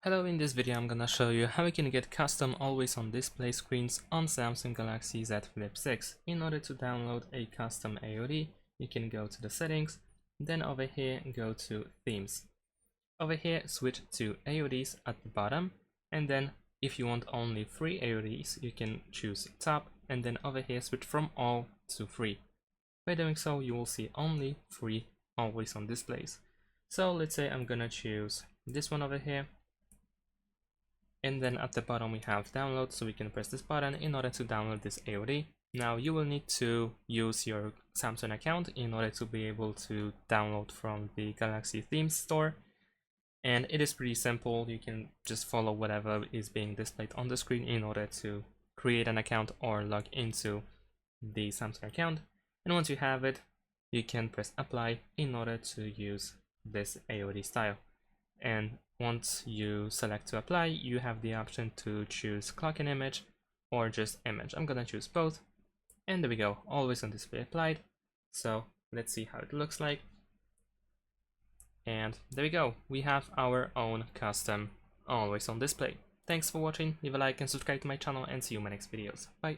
Hello, in this video I'm gonna show you how you can get custom always on display screens on Samsung Galaxy Z Flip 6. In order to download a custom AOD, you can go to the settings, then over here go to themes. Over here switch to AODs at the bottom, and then if you want only free AODs you can choose top, and then over here switch from all to free. By doing so you will see only free always on displays. So let's say I'm gonna choose this one over here. And then at the bottom we have download, so we can press this button in order to download this AOD. Now you will need to use your Samsung account in order to be able to download from the Galaxy Themes store. And it is pretty simple, you can just follow whatever is being displayed on the screen in order to create an account or log into the Samsung account. And once you have it, you can press apply in order to use this AOD style. And once you select to apply, you have the option to choose clock and image or just image. I'm gonna choose both, and there we go, always on display applied. So let's see how it looks like. And there we go, we have our own custom always on display. Thanks for watching, leave a like and subscribe to my channel, and see you in my next videos. Bye.